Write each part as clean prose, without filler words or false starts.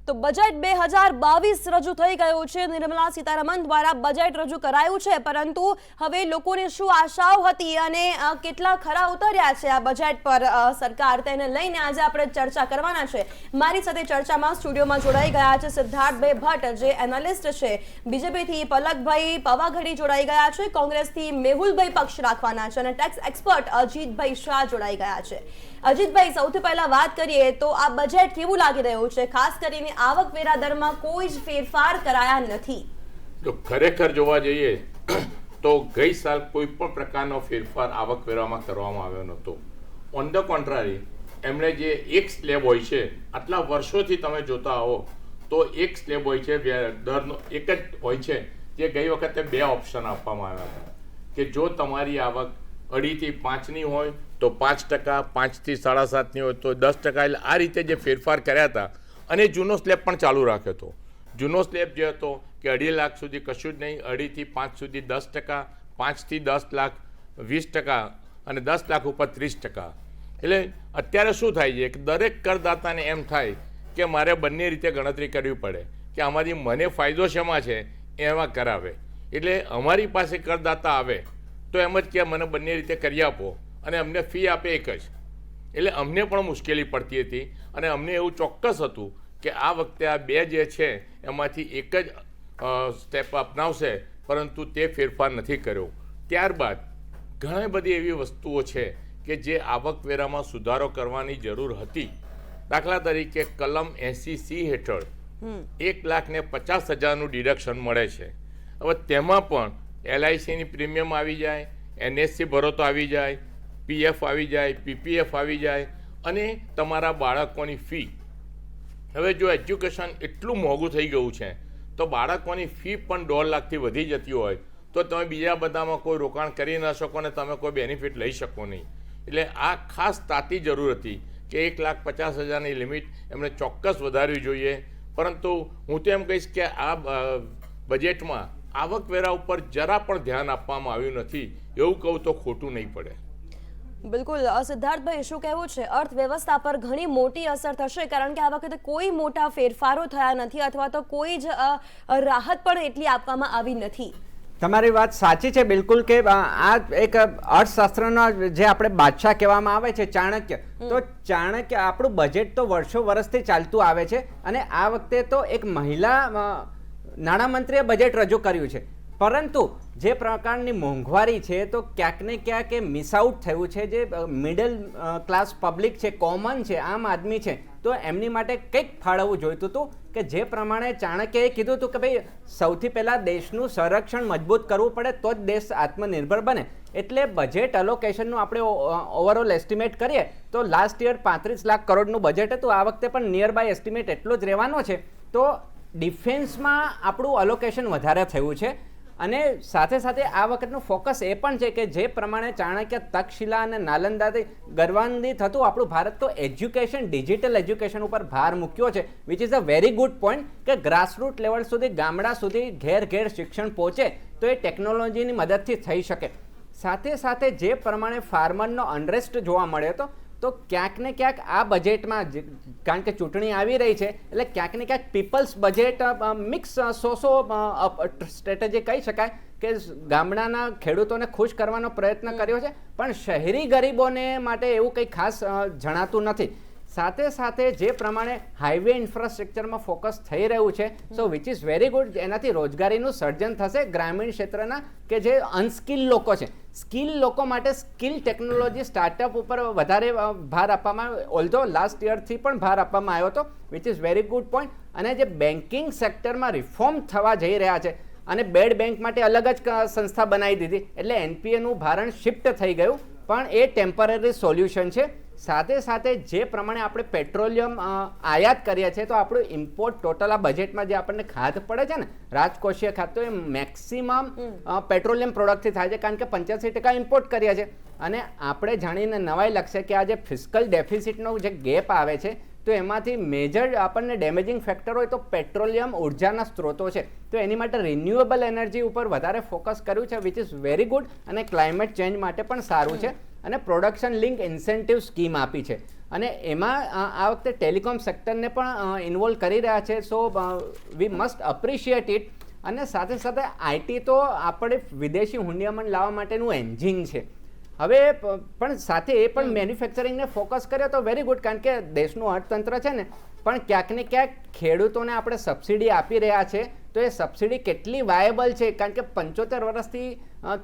તો બજેટ 2022 રજૂ થઈ ગયું છે। નિર્મલા સીતારમણ દ્વારા બજેટ રજૂ કરાયું છે, પરંતુ હવે લોકોને શું આશાઓ હતી અને કેટલા ખરા ઉતર્યા છે આ બજેટ પર સરકાર, તેને લઈને આજે આપણે ચર્ચા કરવાના છે। મારી સાથે ચર્ચામાં સ્ટુડિયોમાં જોડાઈ ગયા છે સિદ્ધાર્થભાઈ ભટ્ટ, જે એનાલિસ્ટ છે, બીજેપીથી પલકભાઈ પવાઘડી જોડાઈ ગયા છે, કોંગ્રેસથી મેહુલભાઈ પક્ષ રાખવાના છે, અને ટેક્સ એક્સપર્ટ અજીતભાઈ શાહ જોડાઈ ગયા છે। અજીતભાઈ, સૌથી પહેલા વાત કરીએ તો આ બજેટ કેવું લાગી રહ્યું છે? ખાસ કરીને આવકવેરા દરમાં કોઈ જ ફેરફાર કરાયા નથી। જો ખરેખર જોવા જઈએ તો ગઈ સાલ કોઈ પણ પ્રકારનો ફેરફાર આવકવેરામાં કરવામાં આવ્યો નહોતો। ઓન ધ કોન્ટ્રારી, એમણે જે એક સ્લેબ હોય છે, આટલા વર્ષોથી તમે જોતા આવો તો એક સ્લેબ હોય છે, દરનો એક જ હોય છે, જે ગઈ વખતે 2 ઓપ્શન આપવામાં આવ્યા હતા કે જો તમારી આવક 2.5 થી 5ની હોય તો 5%, 5 થી 7.5ની હોય તો 10%। એટલે આ રીતે જે ફેરફાર કર્યા હતા, અને જૂનો સ્લેબ પણ ચાલુ રાખ્યો હતો। જૂનો સ્લેબ જે હતો કે 2.5 લાખ સુધી કશું જ નહીં, 2.5 થી 5 સુધી 10%, 5 થી 10 લાખ 20%, અને 10 લાખ ઉપર 30%। એટલે અત્યારે શું થાય છે કે દરેક કરદાતાને એમ થાય કે મારે બંને રીતે ગણતરી કરવી પડે કે આમાંથી મને ફાયદો શેમાં છે એમાં કરાવે। એટલે અમારી પાસે કરદાતા આવે તો એમ જ કે મને બંને રીતે કરી આપો, અને અમને ફી આપે એક જ। એટલે અમને પણ મુશ્કેલી પડતી હતી, અને અમને એવું ચોક્કસ હતું કે આ વખતે આ 2 જે છે એમાંથી એક જ સ્ટેપ અપનાવશે, પરંતુ તે ફેરફાર નથી કર્યો। ત્યારબાદ ઘણી બધી એવી વસ્તુઓ છે કે જે આવકવેરામાં સુધારો કરવાની જરૂર હતી। દાખલા તરીકે કલમ 80C હેઠળ 1,50,000નું ડિડક્શન મળે છે। હવે તેમાં પણ LICની પ્રીમિયમ આવી જાય, NSC ભરો તો આવી જાય, PF આવી જાય, PPF આવી જાય, અને તમારા બાળકોની ફી। હવે જો એજ્યુકેશન એટલું મોંઘું થઈ ગયું છે તો બાળકોની ફી પણ 1.5 લાખથી વધી જતી હોય તો તમે બીજા બધામાં કોઈ રોકાણ કરી ન શકો અને તમે કોઈ બેનિફિટ લઈ શકો નહીં। એટલે આ ખાસ તાતી જરૂર હતી કે 1,50,000ની લિમિટ એમણે ચોક્કસ વધારવી જોઈએ। પરંતુ હું તો એમ કહીશ કે આ બજેટમાં આવકવેરા ઉપર જરા પણ ધ્યાન આપવામાં આવ્યું નથી, એવું કહું તો ખોટું નહીં પડે। બિલકુલ સિદ્ધાર્થભાઈ, શું કહેવું છે? અર્થવ્યવસ્થા પર ઘણી મોટી અસર થશે, કારણ કે આ વખતે કોઈ મોટા ફેરફારો થયા નથી, અથવા તો કોઈ જ રાહત પણ એટલી આપવામાં આવી નથી। તમારી વાત સાચી છે બિલકુલ, કે આ એક અર્થશાસ્ત્રનો જે આપણે બાદશાહ કહેવામાં આવે છે, ચાણક્ય, તો ચાણક્ય આપણું બજેટ તો વર્ષો વર્ષથી ચાલતું આવે છે, અને આ વખતે તો એક મહિલા નાણામંત્રીએ બજેટ રજૂ કર્યું છે, પરંતુ જે પ્રકારની મોંઘવારી છે તો ક્યાંક ને ક્યાંક એ મિસ આઉટ થયું છે। જે મિડલ ક્લાસ પબ્લિક છે, કોમન છે, આમ આદમી છે, તો એમની માટે કંઈક ફાળવવું જોઈતું હતું, કે જે પ્રમાણે ચાણક્યએ કીધું હતું કે ભાઈ સૌથી પહેલાં દેશનું સંરક્ષણ મજબૂત કરવું પડે તો જ દેશ આત્મનિર્ભર બને। એટલે બજેટ અલોકેશનનું આપણે ઓવરઓલ એસ્ટિમેટ કરીએ તો લાસ્ટ યર 35 લાખ કરોડનું બજેટ હતું, આ વખતે પણ નિયર બાય એસ્ટિમેટ એટલો જ રહેવાનો છે। તો ડિફેન્સમાં આપણું અલોકેશન વધારે થયું છે, અને સાથે સાથે આ વખતનું ફોકસ એ પણ છે કે જે પ્રમાણે ચાણક્ય, તક્ષશિલા અને નાલંદાથી ગર્વાન્વિત થતું આપણું ભારત, તો એજ્યુકેશન, ડિજિટલ એજ્યુકેશન ઉપર ભાર મૂક્યો છે, which is a very good point, કે ગ્રાસરૂટ લેવલ સુધી, ગામડા સુધી ઘેર ઘેર શિક્ષણ પહોંચે તો એ ટેકનોલોજીની મદદથી થઈ શકે। સાથે સાથે જે પ્રમાણે ફાર્મરનો અનરેસ્ટ જોવા મળ્યો હતો, તો ક્યાંક ને ક્યાંક આ બજેટમાં, કારણ કે ચૂંટણી આવી રહી છે એટલે ક્યાંક ને ક્યાંક પીપલ્સ બજેટ મિક્સ સ્ટ્રેટેજી કહી શકાય, કે ગામડાના ખેડૂતોને ખુશ કરવાનો પ્રયત્ન કર્યો છે, પણ શહેરી ગરીબોને માટે એવું કંઈ ખાસ જણાતું નથી। સાથે સાથે જે પ્રમાણે હાઈવે ઇન્ફ્રાસ્ટ્રક્ચરમાં ફોકસ થઈ રહ્યું છે, સો વિચ ઇઝ વેરી ગુડ, એનાથી રોજગારીનું સર્જન થશે ગ્રામીણ ક્ષેત્રના, કે જે અનસ્કિલ લોકો છે, સ્કિલ લોકો માટે સ્કિલ ટેકનોલોજી સ્ટાર્ટઅપ ઉપર વધારે ભાર આપવામાં આવ્યો, ઓલ્ધો લાસ્ટ યરથી પણ ભાર આપવામાં આવ્યો હતો, which is very good point. અને જે બેન્કિંગ સેક્ટરમાં રિફોર્મ થવા જઈ રહ્યા છે, અને બેડ બેંક માટે અલગ જ સંસ્થા બનાવી દીધી, એટલે NPAનું ભારણ શિફ્ટ થઈ ગયું, પણ એ ટેમ્પરરી સોલ્યુશન છે। સાથે સાથે જે પ્રમાણે આપણે પેટ્રોલિયમ આયાત કરીએ છીએ, તો આપણું ઇમ્પોર્ટ ટોટલ આ બજેટમાં જે આપણને ખાધ પડે છે ને, રાજકોષીય ખાધ, તો એ મેક્સિમમ પેટ્રોલિયમ પ્રોડક્ટથી થાય છે, કારણ કે 85% ઇમ્પોર્ટ કરીએ છીએ। અને આપણે જાણીને નવાઈ લાગશે કે આ જે ફિસ્કલ ડેફિસિટનો જે ગેપ આવે છે, તો એમાંથી મેજર આપણને ડેમેજિંગ ફેક્ટર હોય તો પેટ્રોલિયમ ઉર્જાના સ્ત્રોતો છે, તો એની માટે રિન્યુએબલ એનર્જી ઉપર વધારે ફોકસ કર્યું છે, વિચ ઇઝ વેરી ગુડ, અને ક્લાઇમેટ ચેન્જ માટે પણ સારું છે। અને પ્રોડક્શન લિંક ઇન્સેન્ટિવ સ્કીમ આપી છે, અને એમાં આ વખતે ટેલિકોમ સેક્ટરને પણ ઇન્વોલ્વ કરી રહ્યા છે. સો વી મસ્ટ અપ્રિશિએટ ઇટ. અને સાથે સાથે આઈટી તો આપણે વિદેશી હુંડિયામણ લાવવા માટેનું એન્જિન છે. હવે પણ સાથે એ પણ મેન્યુફેક્ચરિંગને ફોકસ કર્યો તો વેરી ગુડ, કારણ કે દેશનું અર્થતંત્ર છે ને, પણ ક્યાંક ને ક્યાંક ખેડૂતોને આપણે સબસિડી આપી રહ્યા છે તો એ સબસિડી કેટલી વાયેબલ છે, કારણ કે 75 વર્ષથી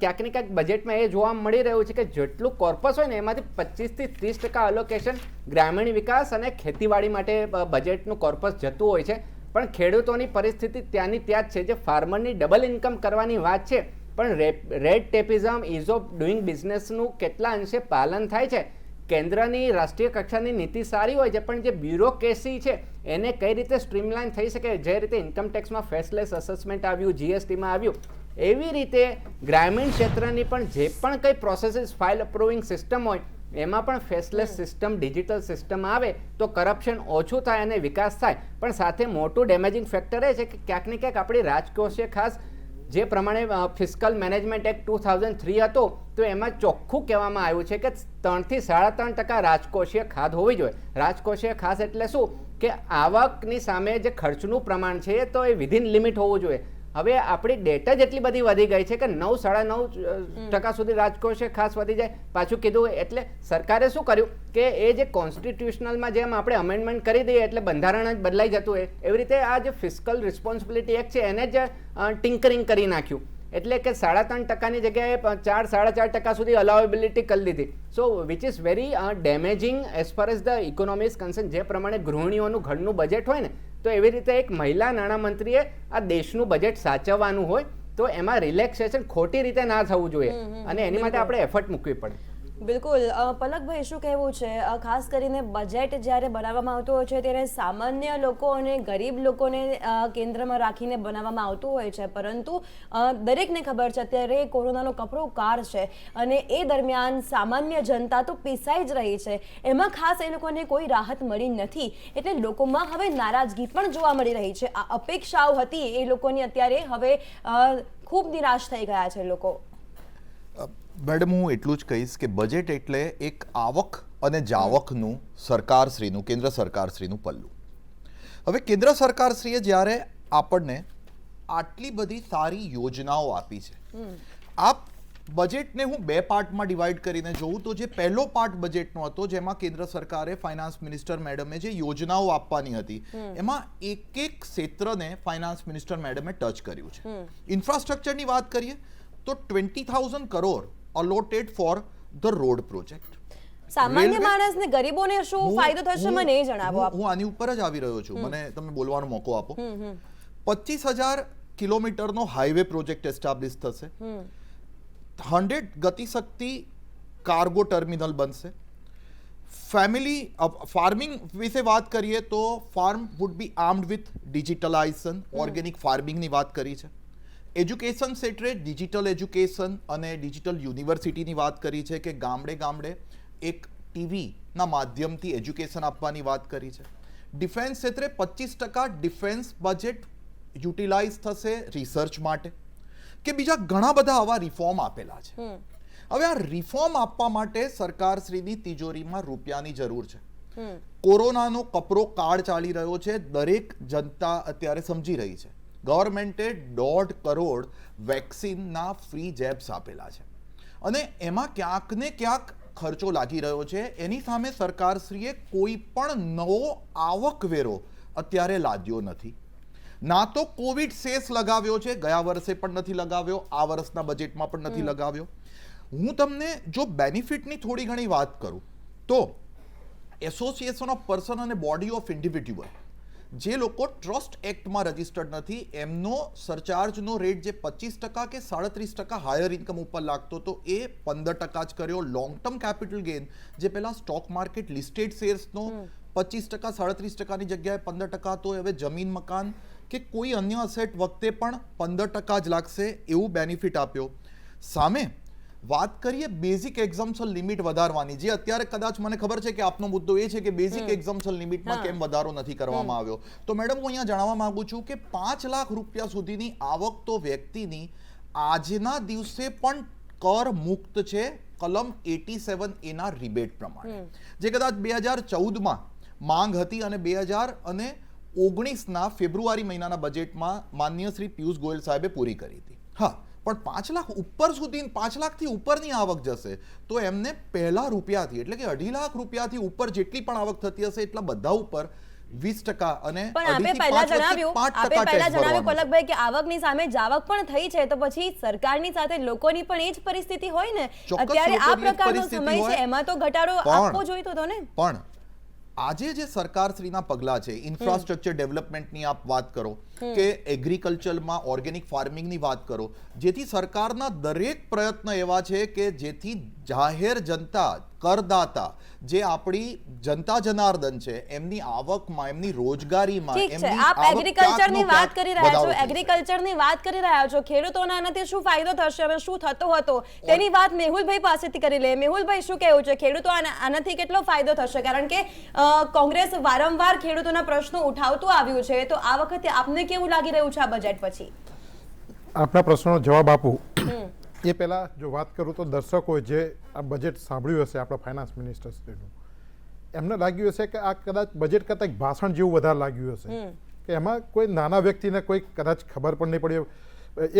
ક્યાંક ને ક્યાંક બજેટમાં એ જોવા મળી રહ્યું છે કે જેટલું કોર્પસ હોય ને એમાંથી 25 થી 30% અલોકેશન ગ્રામીણ વિકાસ અને ખેતીવાડી માટે બજેટનું કોર્પસ જતું હોય છે. પણ ખેડૂતોની પરિસ્થિતિ ત્યાંની ત્યાં જ છે. જે ફાર્મરની ડબલ ઇન્કમ કરવાની વાત છે, પણ રેડ ટેપિઝમ, ઇઝ ઓફ ડુઈંગ બિઝનેસનું કેટલા અંશે પાલન થાય છે. કેન્દ્રની રાષ્ટ્રીય કક્ષાની નીતિ સારી હોય છે, પણ જે બ્યુરોક્રેસી છે એને કઈ રીતે સ્ટ્રીમલાઇન થઈ શકે, જે રીતે ઇન્કમ ટેક્સમાં ફેસલેસ અસેસમેન્ટ આવ્યું, જીએસટીમાં આવ્યું, એવી રીતે ગ્રામીણ ક્ષેત્રની પણ જે પણ કંઈ પ્રોસેસીસ, ફાઇલ અપ્રુવિંગ સિસ્ટમ હોય એમાં પણ ફેસલેસ સિસ્ટમ, ડિજિટલ સિસ્ટમ આવે તો કરપ્શન ઓછું થાય અને વિકાસ થાય. પણ સાથે મોટું ડેમેજિંગ ફેક્ટર એ છે કે ક્યાંક ને ક્યાંક આપણી રાજકોષીય ખાસ જે પ્રમાણે ફિસ્કલ મેનેજમેન્ટ એક્ટ 2003 હતો તો એમાં ચોખ્ખું કહેવામાં આવ્યું છે કે 3 થી 3.5% રાજકોષીય ખાધ હોવી જોઈએ. રાજકોષીય ખાસ એટલે શું કે આવકની સામે જે ખર્ચનું પ્રમાણ છે તો એ વિધિન લિમિટ હોવું જોઈએ. હવે આપણી ડેટા જેટલી બધી વધી ગઈ છે કે 9-9.5% સુધી રાજકોષીય ખાસ વધી જાય. પાછું કીધું એટલે સરકારે શું કર્યું કે એ જે કોન્સ્ટિટ્યુશનલમાં જેમ આપણે અમેન્ડમેન્ટ કરી દઈએ એટલે બંધારણ જ બદલાઈ જતું હોય, એવી રીતે આ જે ફિસ્કલ રિસ્પોન્સિબિલિટી એક્ટ છે એને જ ટિંકરિંગ કરી નાખ્યું. એટલે કે 3.5%ની જગ્યાએ 4-4.5% સુધી અલાવેબિલિટી કરી દીધી. So which is very damaging as far as the economy is concern. જે પ્રમાણે ગૃહિણીઓનું ઘરનું બજેટ હોય ને, તો એવી રીતે એક મહિલા નાણામંત્રીએ આ દેશનું બજેટ સાચવવાનું હોય તો એમાં રિલેક્સેશન ખોટી રીતે ના થવું જોઈએ અને એની માટે આપણે એફર્ટ મૂકવી પડે. બિલકુલ. પલકભાઈ, શું કહેવું છે? ખાસ કરીને બજેટ જ્યારે બનાવવામાં આવતું હોય છે ત્યારે સામાન્ય લોકો અને ગરીબ લોકોને કેન્દ્રમાં રાખીને બનાવવામાં આવતું હોય છે, પરંતુ દરેકને ખબર છે અત્યારે કોરોનાનો કપરો કાળ છે અને એ દરમિયાન સામાન્ય જનતા તો પીસાઈ જ રહી છે. એમાં ખાસ એ લોકોને કોઈ રાહત મળી નથી, એટલે લોકોમાં હવે નારાજગી પણ જોવા મળી રહી છે. આ અપેક્ષાઓ હતી એ લોકોની અત્યારે હવે ખૂબ નિરાશ થઈ ગયા છે લોકો. મેડમ, હું એટલું જ કહીશ કે બજેટ એટલે એક આવક અને જાવકનું સરકારશ્રીનું, કેન્દ્ર સરકારશ્રીનું પલ્લું. હવે કેન્દ્ર સરકારશ્રીએ જ્યારે આપણને આટલી બધી સારી યોજનાઓ આપી છે, આ બજેટને હું 2 પાર્ટમાં ડિવાઈડ કરીને જોઉં તો જે પહેલો પાર્ટ બજેટનો હતો જેમાં કેન્દ્ર સરકારે ફાઇનાન્સ મિનિસ્ટર મેડમે જે યોજનાઓ આપવાની હતી એમાં એક ક્ષેત્રને ફાઇનાન્સ મિનિસ્ટર મેડમે ટચ કર્યું છે. ઇન્ફ્રાસ્ટ્રક્ચરની વાત કરીએ તો 20,000 crore allotted for the road project. સામાન્ય માણસને, ગરીબોને શું ફાયદો થશે મને એ જણાવો આપ. હું આની ઉપર જ આવી રહ્યો છું, મને તમે બોલવાનો મોકો આપો. 25,000 કિલોમીટરનો હાઈવે પ્રોજેક્ટ એસ્ટાબ્લિશ થશે. 100 ગતિશક્તિ કાર્ગો ટર્મિનલ બનશે. ફાર્મિંગ વિશે વાત કરીએ તો farm would be armed with digitalization, organic ફાર્મિંગની વાત કરી છે. એજ્યુકેશન ક્ષેત્રે ડિજિટલ એજ્યુકેશન અને ડિજિટલ યુનિવર્સિટીની વાત કરી છે કે ગામડે ગામડે એક ટીવીના માધ્યમથી એજ્યુકેશન આપવાની વાત કરી છે. ડિફેન્સ ક્ષેત્રે 25% ડિફેન્સ બજેટ યુટિલાઇઝ થશે રિસર્ચ માટે, કે બીજા ઘણા બધા આવા રિફોર્મ આપેલા છે. હવે આ રિફોર્મ આપવા માટે સરકારશ્રીની તિજોરીમાં રૂપિયાની જરૂર છે. કોરોનાનો કપરો કાળ ચાલી રહ્યો છે, દરેક જનતા અત્યારે સમજી રહી છે. ગવર્મેન્ટે 1.5 કરોડ વેક્સિનના ફ્રી જેબ્સ આપેલા છે અને એમાં ક્યાંક ને ક્યાંક ખર્ચો લાગી રહ્યો છે. એની સામે સરકારશ્રીએ કોઈ પણ નવો આવકવેરો અત્યારે લાદ્યો નથી. ના તો કોવિડ સેસ લગાવ્યો છે, ગયા વર્ષે પણ નથી લગાવ્યો, આ વર્ષના બજેટમાં પણ નથી લગાવ્યો. હું તમને જો બેનિફિટની થોડી ઘણી વાત કરું તો એસોસિએશન ઓફ પર્સન અને બોડી ઓફ ઇન્ડિવિડ્યુઅલ, જે લોકો ટ્રસ્ટ એક્ટમાં રજિસ્ટર્ડ નથી, એમનો સરચાર્જનો રેટ જે 25% કે 37% હાયર ઇન્કમ ઉપર લાગતો તો એ 15% જ કર્યો. લોંગ ટર્મ કેપિટલ ગેઇન જે પહેલા સ્ટોક માર્કેટ લિસ્ટેડ શેર્સનો 25% 37%ની જગ્યાએ 15% હતો, હવે જમીન મકાન કે કોઈ અન્ય અસેટ વખતે પણ 15% જ લાગશે, એવું બેનિફિટ આપ્યો. સામે વાત કરીએ બેઝિક એક્ઝમ્પશન લિમિટ વધારવાની, જે અત્યારે કદાચ મને ખબર છે કે આપનો મુદ્દો એ છે કે બેઝિક એક્ઝમ્પશન લિમિટમાં કેમ વધારો નથી કરવામાં આવ્યો. તો મેડમ, હું અહીંયા જણાવવા માંગુ છું કે 5 લાખ રૂપિયા સુધીની આવક તો વ્યક્તિની આજના દિવસે પણ કર મુક્ત છે કલમ 87A ના રિબેટ પ્રમાણે, જે કદાચ 2014માં માંગ હતી અને 2019ના ફેબ્રુઆરી મહિનાના બજેટમાં માનનીય શ્રી પિયુષ ગોયલ સાહેબે પૂરી કરી હતી. હા, પણ 5 લાખ ઉપર સુધી 5 લાખથી ઉપરની આવક જશે તો એમને પહેલા રૂપિયાથી એટલે કે 2.5 લાખ રૂપિયાથી ઉપર જેટલી પણ આવક થતી હશે એટલા બધા ઉપર 20% અને પણ આપે પહેલા જણાવ્યું પલકભાઈ કે આવકની સામે જાવક પણ થઈ છે, તો પછી સરકારની સાથે લોકોની પણ એ જ પરિસ્થિતિ હોય ને. અત્યારે આ પ્રકારનો સમય છે, એમાં તો ઘટાડો આપવો જોઈતો હતો ને. પણ આજે જે સરકારશ્રીના પગલાં છે, ઇન્ફ્રાસ્ટ્રક્ચર ડેવલપમેન્ટની આપ વાત કરો કે એગ્રીકલ્ચરમાં ઓર્ગેનિક ફાર્મિંગની વાત કરો, જેથી સરકારના દરેક પ્રયત્ન એવા છે કે જેથી જાહેર જનતા કરદાતા જે આપણી જનતા જનાર્દન છે એમની આવકમાં, એમની રોજગારીમાં, ઠીક છે, આપ એગ્રીકલ્ચરની વાત કરી રહ્યા છો, એગ્રીકલ્ચરની વાત કરી રહ્યા છો, ખેડૂતોને આનાથી શું ફાયદો થશે અને શું થતો હતો તેની વાત મેહુલભાઈ પાસેથી કરી લે. મેહુલભાઈ, શું કહેવું છે, ખેડૂતો આનાથી કેટલો ફાયદો થશે? કારણ કે કોંગ્રેસ વારંવાર ખેડૂતોના પ્રશ્નો ઉઠાવતું આવ્યું છે, તો આ વખતે આપને કેવું લાગી રહ્યું છે આ બજેટ પછી? આપના પ્રશ્નનો જવાબ આપું એ પહેલા જો વાત કરું તો દર્શકોએ જે આ બજેટ સાંભળ્યું હશે આપણા ફાઇનાન્સ મિનિસ્ટર શ્રીનું, એમને લાગ્યું હશે કે આ કદાચ બજેટ કરતાં એક ભાષણ જેવું વધારે લાગ્યું હશે, કે એમાં કોઈ નાના વ્યક્તિને કોઈ કદાચ ખબર પણ નહીં પડી.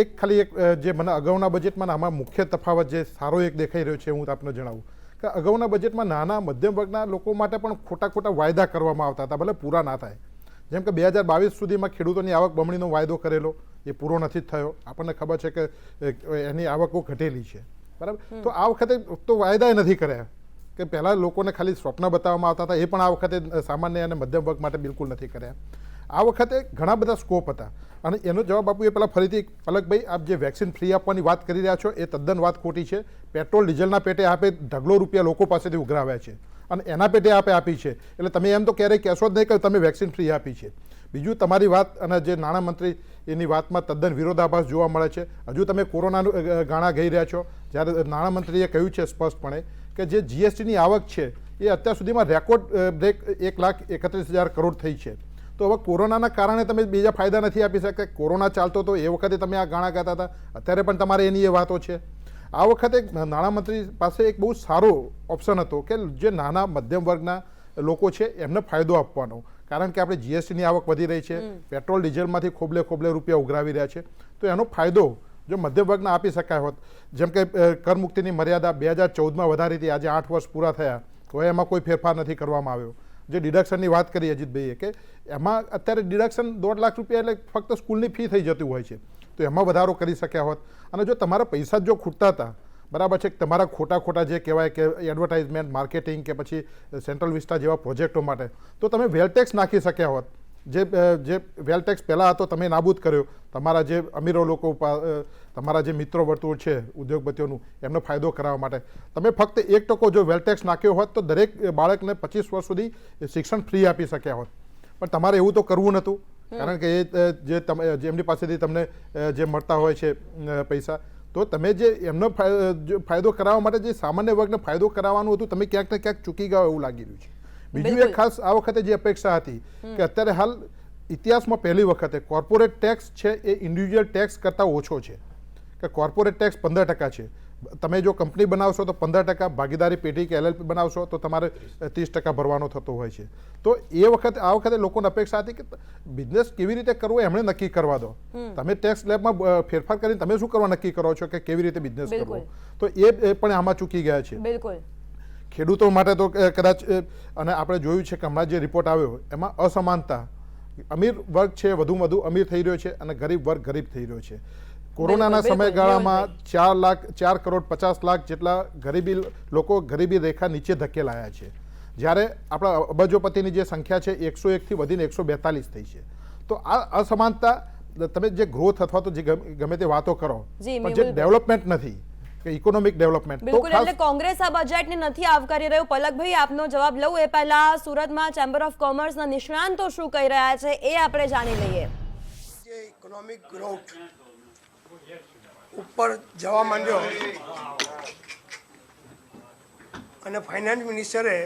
એક ખાલી એક જે મને અગાઉના બજેટમાં આમાં મુખ્ય તફાવત જે સારો એક દેખાઈ રહ્યો છે, હું આપને જણાવું કે અગાઉના બજેટમાં નાના મધ્યમ વર્ગના લોકો માટે પણ ખોટા વાયદા કરવામાં આવતા હતા, ભલે પૂરા ના થાય. જેમ કે 2022 સુધીમાં ખેડૂતોની આવક બમણીનો વાયદો કરેલો એ પૂરો નથી થયો. આપણને ખબર છે કે એની આવકો ઘટેલી છે, બરાબર. તો આ વખતે તો વાયદા નથી કર્યા કે પહેલાં લોકોને ખાલી સ્વપ્ન બતાવવામાં આવતા હતા, એ પણ આ વખતે સામાન્ય અને મધ્યમ વર્ગ માટે બિલકુલ નથી કર્યા. આ વખતે ઘણા બધા સ્કોપ હતા અને એનો જવાબ આપું એ પહેલાં ફરીથી પલકભાઈ, આપ જે વેક્સિન ફ્રી આપવાની વાત કરી રહ્યા છો એ તદ્દન વાત ખોટી છે. પેટ્રોલ ડીઝલના પેટે આપે ઢગલો રૂપિયા લોકો પાસેથી ઉઘરાવ્યા છે અને એના પેટે આપે આપી છે, એટલે તમે એમ તો ક્યારેય કહેશો જ નહીં કે તમે વેક્સિન ફ્રી આપી છે. બીજું, તમારી વાત અને જે નાણામંત્રી એની વાતમાં તદ્દન વિરોધાભાસ જોવા મળે છે. હજુ તમે કોરોનાનું ગાણા ગઈ રહ્યા છો, જ્યારે નાણામંત્રીએ કહ્યું છે સ્પષ્ટપણે કે જે જીએસટીની આવક છે એ અત્યાર સુધીમાં રેકોર્ડ બ્રેક 1,31,000 કરોડ થઈ છે. તો હવે કોરોનાના કારણે તમે બીજા ફાયદા નથી આપી શકતા. કોરોના ચાલતો તો એ વખતે તમે આ ગાણા ગાતા હતા, અત્યારે પણ તમારે એની એ વાતો છે. આ વખતે નાણામંત્રી પાસે એક બહુ સારો ઓપ્શન હતો કે જે નાના મધ્યમ વર્ગના લોકો છે એમને ફાયદો આપવાનો, કારણ કે આપણે જીએસટીની આવક વધી રહી છે, પેટ્રોલ ડીઝલમાંથી ખોબલે રૂપિયા ઉઘરાવી રહ્યા છે, તો એનો ફાયદો જો મધ્યમ વર્ગને આપી શકાય હોત. જેમ કે કરમુક્તિની મર્યાદા 2014માં વધારી હતી, આજે 8 વર્ષ પૂરા થયા, હવે એમાં કોઈ ફેરફાર નથી કરવામાં આવ્યો. જે ડિડક્શનની વાત કરી અજીતભાઈએ કે એમાં અત્યારે ડિડક્શન 1.5 લાખ રૂપિયા એટલે ફક્ત સ્કૂલની ફી થઈ જતી હોય છે, તો એમાં વધારો કરી શક્યા હોત. અને જો તમારા પૈસા જો ખૂટતા હતા, બરાબર છે, તમારા ખોટા જે કહેવાય કે એડવર્ટાઇઝમેન્ટ, માર્કેટિંગ કે પછી સેન્ટ્રલ વિસ્ટા જેવા પ્રોજેક્ટો માટે, તો તમે વેલ ટેક્સ નાખી શક્યા હોત. જે વેલ ટેક્સ પહેલાં હતો તમે નાબૂદ કર્યો. તમારા જે અમીરો લોકો, તમારા જે મિત્રો વર્તુળ છે ઉદ્યોગપતિઓનું, એમનો ફાયદો કરાવવા માટે તમે ફક્ત 1% જો વેલ ટેક્સ નાખ્યો હોત તો દરેક બાળકને 25 વર્ષ સુધી શિક્ષણ ફ્રી આપી શક્યા હોત. પણ તમારે એવું તો કરવું નહોતું, કારણ કે એ જેમની પાસેથી તમને જે મળતા હોય છે પૈસા, તો તમે જે એમનો ફાયદો કરાવવા માટે જે સામાન્ય વર્ગને ફાયદો કરાવવાનું હતું, તમે ક્યાંક ને ક્યાંક ચૂકી ગયા એવું લાગી રહ્યું છે. બીજું એક ખાસ આ વખતે જે અપેક્ષા હતી કે અત્યારે હાલ ઇતિહાસમાં પહેલી વખતે કોર્પોરેટ ટેક્સ છે એ ઇન્ડિવિજ્યુઅલ ટેક્સ કરતાં ઓછો છે, કે કોર્પોરેટ ટેક્સ 15% છે. તમે જો કંપની બનાવશો તો 15%, ભાગીદારી પેઢી કે LLP બનાવશો તો તમારે 30% ભરવાનો થતો હોય છે. તો આ વખતે લોકોને અપેક્ષા હતી કે બિઝનેસ કેવી રીતે કરવો એમણે નક્કી કરવા દો. તમે ટેક્સ સ્લેબમાં ફેરફાર કરીને તમે શું કરવા નક્કી કરો છો કે કેવી રીતે બિઝનેસ કરવો, તો એ પણ આમાં ચૂકી ગયા છે. બિલકુલ. ખેડૂતો માટે તો કદાચ, અને આપણે જોયું છે કે હમણાં જે રિપોર્ટ આવ્યો એમાં અસમાનતા, અમીર વર્ગ છે વધુ અમીર થઈ રહ્યો છે અને ગરીબ વર્ગ ગરીબ થઈ રહ્યો છે. કોરોનાના સમયગાળામાં 4,50,00,000 જેટલા લોકો ગરીબી રેખા નીચે ધકેલાયા છે, જ્યારે આપણા અબજોપતિની જે સંખ્યા છે 101થી વધીને 142 થઈ છે. તો આ અસમાનતા, તમે જે ગ્રોથ અથવા તો જે ગમે તે વાતો કરો, પણ જે ડેવલપમેન્ટ નથી કે ઇકોનોમિક ડેવલપમેન્ટ, બિલકુલ. એટલે કોંગ્રેસ આ બજેટને નથી આવકારી રહ્યું. પલકભાઈ, આપનો જવાબ લઉં એ પહેલા સુરતમાં ચેમ્બર ઓફ કોમર્સના નિષ્ણાંતો શું કહી રહ્યા છે એ આપણે જાણી લઈએ. જે ઇકોનોમિક ગ્રોથ ઉપર જવા માંડ્યો અને ફાઇનાન્સ મિનિસ્ટરે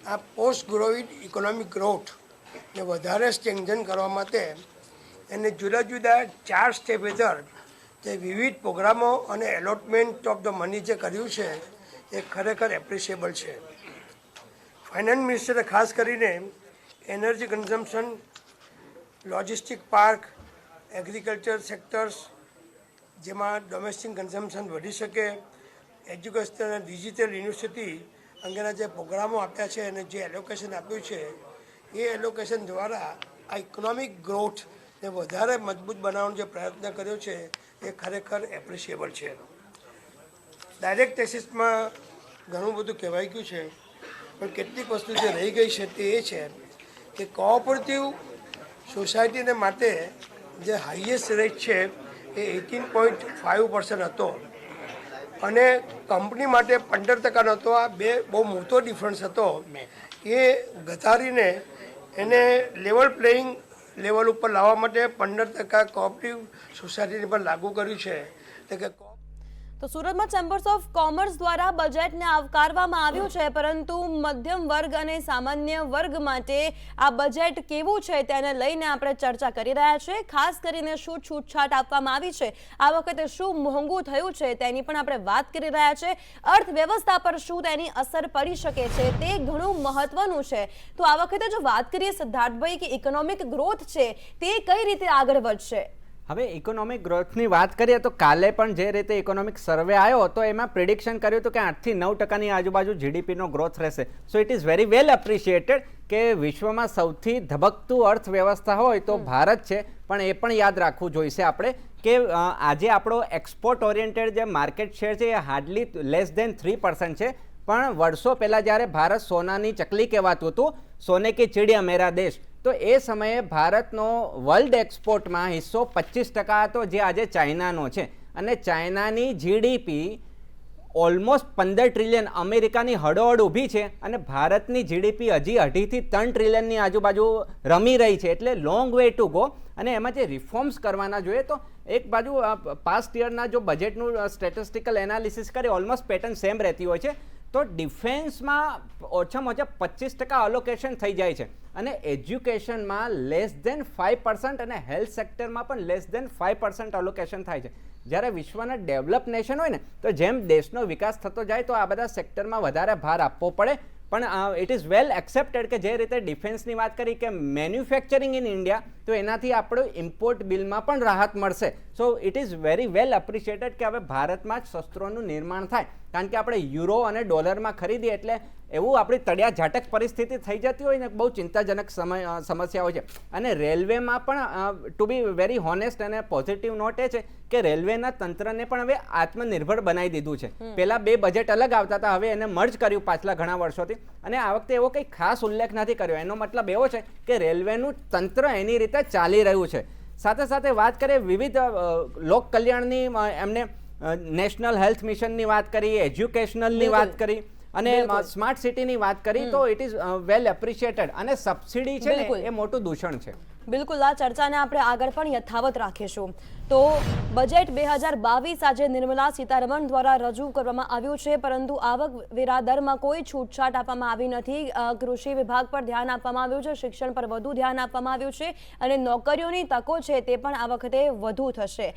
આ પોસ્ટ ગ્રોવિડ ઇકોનોમિક ગ્રોથને વધારે સ્ટ્રેન્થન કરવા માટે એને જુદા જુદા 4 સ્ટેપ હેઠળ જે વિવિધ પ્રોગ્રામો અને એલોટમેન્ટ ઓફ ધ મની જે કર્યું છે એ ખરેખર એપ્રિશિએબલ છે. ફાઇનાન્સ મિનિસ્ટરે ખાસ કરીને energy consumption, logistic park, agriculture sectors જેમાં ડોમેસ્ટિક કન્ઝમ્પશન વધી શકે, એજ્યુકેશન અને ડિજિટલ યુનિવર્સિટી અંગેના જે પ્રોગ્રામો આપ્યા છે અને જે એલોકેશન આપ્યું છે એ એલોકેશન દ્વારા આ ઇકોનોમિક ગ્રોથને વધારે મજબૂત બનાવવાનો જે પ્રયત્ન કર્યો છે એ ખરેખર એપ્રિશિએબલ છે. ડાયરેક્ટ ટેક્સીસમાં ઘણું બધું કહેવાઈ ગયું છે, પણ કેટલીક વસ્તુ જે રહી ગઈ છે તે એ છે કે કોઓપરેટિવ સોસાયટીને માટે જે હાઈએસ્ટ રેટ છે એ 18.5% હતો અને કંપની માટે 15% હતો. આ બે બહુ મોટો ડિફરન્સ હતો. એ ઘટાડીને એને લેવલ પ્લેઇંગ લેવલ ઉપર લાવવા માટે 15% કોઓપરેટિવ સોસાયટીને પણ લાગુ કર્યું છે. એટલે કે તો સુરતમાં ચેમ્બર્સ ઓફ કોમર્સ દ્વારા બજેટને આવકારવામાં આવ્યું છે, પરંતુ મધ્યમ વર્ગ અને સામાન્ય વર્ગ માટે આ બજેટ કેવું છે તેને લઈને આપણે ચર્ચા કરી રહ્યા છીએ. ખાસ કરીને શું છૂટછાટ આપવામાં આવી છે, આ વખતે શું મોંઘું થયું છે તેની પણ આપણે વાત કરી રહ્યા છીએ. અર્થવ્યવસ્થા પર શું તેની અસર પડી શકે છે તે ઘણું મહત્વનું છે. તો આ વખતે જો વાત કરીએ સિદ્ધાર્થભાઈ કે ઇકોનોમિક ગ્રોથ છે તે કઈ રીતે આગળ વધશે? હવે ઇકોનોમિક ગ્રોથની વાત કરીએ તો કાલે પણ જે રીતે ઇકોનોમિક સર્વે આવ્યો તો એમાં પ્રિડિક્શન કર્યું હતું કે 8 થી 9% આજુબાજુ જીડીપીનો ગ્રોથ રહેશે. So it is very well appreciated કે વિશ્વમાં સૌથી ધબકતું અર્થવ્યવસ્થા હોય તો ભારત છે, પણ એ પણ યાદ રાખવું જોઈશે આપણે કે આજે આપણો એક્સપોર્ટ ઓરિએન્ટેડ જે માર્કેટ શેર છે એ હાર્ડલી લેસ ધેન 3% છે. પણ વર્ષો પહેલાં જ્યારે ભારત સોનાની ચકલી કહેવાતું હતું, સોને કી ચિડિયા મેરા દેશ, તો એ સમયે ભારતનો વર્લ્ડ એક્સપોર્ટમાં હિસ્સો 25% હતો, જે આજે ચાઇનાનો છે. અને ચાઇનાની જીડીપી ઓલમોસ્ટ 15 ટ્રિલિયન અમેરિકાની હડોહડ ઊભી છે અને ભારતની જીડીપી હજી 2.5 થી 3 ટ્રિલિયનની આજુબાજુ રમી રહી છે. એટલે લોંગ વે ટુ ગો. અને એમાં જે રિફોર્મ્સ કરવાના જોઈએ તો એક બાજુ પાસ્ટ યરના જો બજેટનું સ્ટેટિસ્ટિકલ એનાલિસિસ કરે ઓલમોસ્ટ પેટર્ન સેમ રહેતી હોય છે. તો ડિફેન્સમાં ઓછામાં ઓછા 25% અલોકેશન થઈ જાય છે અને એજ્યુકેશનમાં લેસ ધેન 5% અને હેલ્થ સેક્ટરમાં પણ લેસ ધેન 5% અલોકેશન થાય છે. જ્યારે વિશ્વના ડેવલપ નેશન હોય ને તો જેમ દેશનો વિકાસ થતો જાય તો આ બધા સેક્ટરમાં વધારે ભાર આપવો પડે. પણ ઇટ ઇઝ વેલ એક્સેપ્ટેડ કે જે રીતે ડિફેન્સની વાત કરી કે મેન્યુફેક્ચરિંગ ઇન ઇન્ડિયા, તો એનાથી આપણું ઇમ્પોર્ટ બિલમાં પણ રાહત મળશે. So it is very well appreciated કે હવે ભારતમાં જ શસ્ત્રોનું નિર્માણ થાય, કારણ કે આપણે યુરો અને ડોલરમાં ખરીદીએ એટલે એવું આપણી તળિયા ઝાટક પરિસ્થિતિ થઈ જતી હોય ને બહુ ચિંતાજનક સમસ્યા હોય છે. અને રેલવેમાં પણ ટુ બી વેરી હોનેસ્ટ અને પોઝિટિવ નોટ એ છે કે રેલવેના તંત્રને પણ હવે આત્મનિર્ભર બનાવી દીધું છે. પહેલાં 2 બજેટ અલગ આવતા હતા, હવે એને મર્જ કર્યું પાછલા ઘણા વર્ષોથી. અને આ વખતે એવો કંઈ ખાસ ઉલ્લેખ નથી કર્યો. એનો મતલબ એવો છે કે રેલવેનું તંત્ર એની રીતે ચાલી રહ્યું છે. સાથે સાથે વાત કરીએ વિવિધ લોક કલ્યાણની, એમને નેશનલ હેલ્થ મિશનની વાત કરી, એજ્યુકેશનલની વાત કરી અને સ્માર્ટ સિટીની વાત કરી, તો ઇટ ઇઝ વેલ એપ્રિશિએટેડ. અને સબસિડી છે ને એ મોટું દૂષણ છે. બિલકુલ, આ ચર્ચાને આપણે આગળ પણ યથાવત રાખીશું. તો બજેટ 2022 આજે નિર્મલા સીતારમણ દ્વારા રજૂ કરવામાં આવ્યું છે, પરંતુ આવકવેરા દરમાં કોઈ છૂટછાટ આપવામાં આવી નથી. કૃષિ વિભાગ પર ધ્યાન આપવામાં આવ્યું છે, શિક્ષણ પર વધુ ધ્યાન આપવામાં આવ્યું છે અને નોકરીઓની તકો છે તે પણ આ વખતે વધુ થશે.